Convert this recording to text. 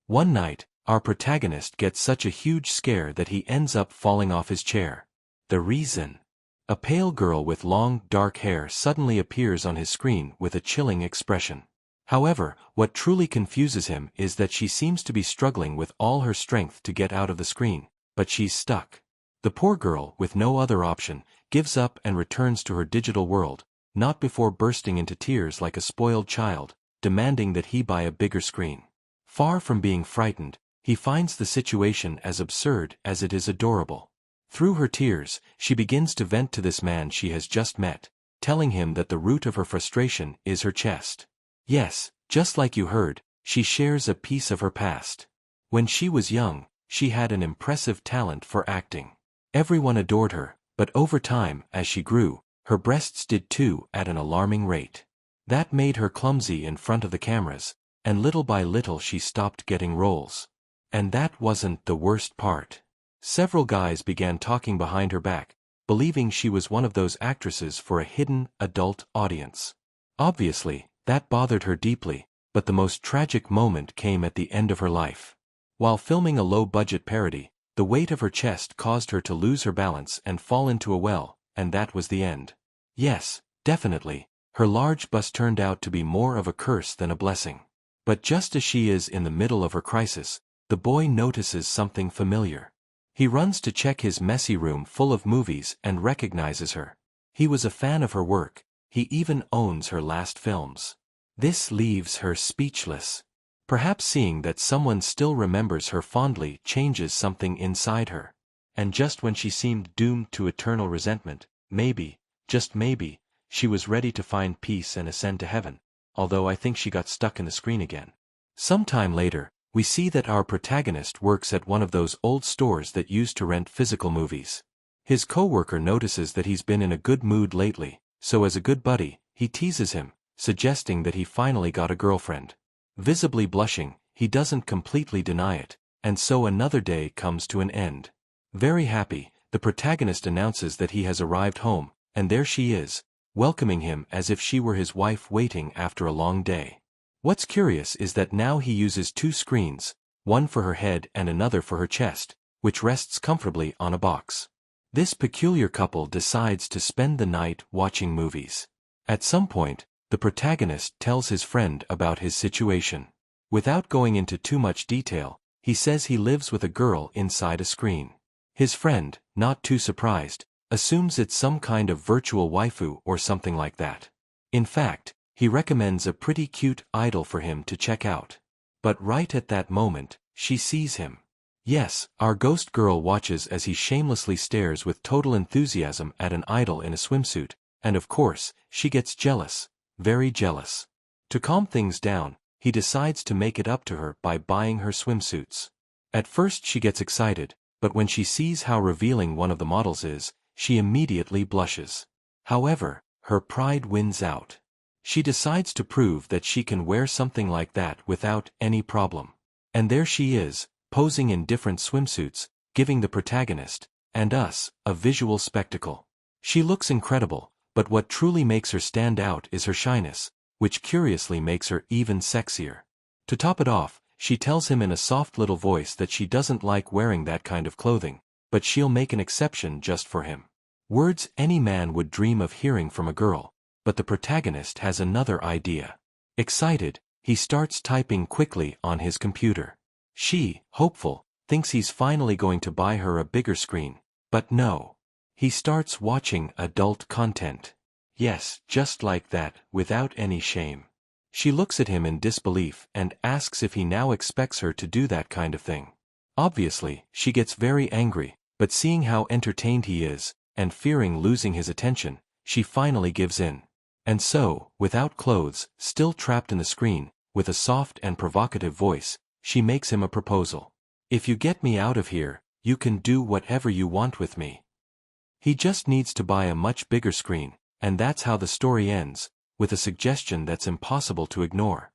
One night, our protagonist gets such a huge scare that he ends up falling off his chair. The reason? A pale girl with long, dark hair suddenly appears on his screen with a chilling expression. However, what truly confuses him is that she seems to be struggling with all her strength to get out of the screen, but she's stuck. The poor girl, with no other option, gives up and returns to her digital world, not before bursting into tears like a spoiled child, demanding that he buy a bigger screen. Far from being frightened, he finds the situation as absurd as it is adorable. Through her tears, she begins to vent to this man she has just met, telling him that the root of her frustration is her chest. Yes, just like you heard, she shares a piece of her past. When she was young, she had an impressive talent for acting. Everyone adored her, but over time, as she grew, her breasts did too at an alarming rate. That made her clumsy in front of the cameras, and little by little she stopped getting roles. And that wasn't the worst part. Several guys began talking behind her back, believing she was one of those actresses for a hidden, adult audience. Obviously, that bothered her deeply, but the most tragic moment came at the end of her life. While filming a low-budget parody, the weight of her chest caused her to lose her balance and fall into a well, and that was the end. Yes, definitely, her large bust turned out to be more of a curse than a blessing. But just as she is in the middle of her crisis, the boy notices something familiar. He runs to check his messy room full of movies and recognizes her. He was a fan of her work. He even owns her last films. This leaves her speechless. Perhaps seeing that someone still remembers her fondly changes something inside her. And just when she seemed doomed to eternal resentment, maybe, just maybe, she was ready to find peace and ascend to heaven, although I think she got stuck in the screen again. Sometime later, we see that our protagonist works at one of those old stores that used to rent physical movies. His co-worker notices that he's been in a good mood lately, so as a good buddy, he teases him, suggesting that he finally got a girlfriend. Visibly blushing, he doesn't completely deny it, and so another day comes to an end. Very happy, the protagonist announces that he has arrived home, and there she is, welcoming him as if she were his wife waiting after a long day. What's curious is that now he uses two screens, one for her head and another for her chest, which rests comfortably on a box. This peculiar couple decides to spend the night watching movies. At some point, the protagonist tells his friend about his situation. Without going into too much detail, he says he lives with a girl inside a screen. His friend, not too surprised, assumes it's some kind of virtual waifu or something like that. In fact, he recommends a pretty cute idol for him to check out. But right at that moment, she sees him. Yes, our ghost girl watches as he shamelessly stares with total enthusiasm at an idol in a swimsuit, and of course, she gets jealous, very jealous. To calm things down, he decides to make it up to her by buying her swimsuits. At first she gets excited, but when she sees how revealing one of the models is, she immediately blushes. However, her pride wins out. She decides to prove that she can wear something like that without any problem. And there she is, posing in different swimsuits, giving the protagonist, and us, a visual spectacle. She looks incredible, but what truly makes her stand out is her shyness, which curiously makes her even sexier. To top it off, she tells him in a soft little voice that she doesn't like wearing that kind of clothing, but she'll make an exception just for him. Words any man would dream of hearing from a girl, but the protagonist has another idea. Excited, he starts typing quickly on his computer. She, hopeful, thinks he's finally going to buy her a bigger screen, but no. He starts watching adult content. Yes, just like that, without any shame. She looks at him in disbelief and asks if he now expects her to do that kind of thing. Obviously, she gets very angry, but seeing how entertained he is, and fearing losing his attention, she finally gives in. And so, without clothes, still trapped in the screen, with a soft and provocative voice, she makes him a proposal. If you get me out of here, you can do whatever you want with me. He just needs to buy a much bigger screen, and that's how the story ends, with a suggestion that's impossible to ignore.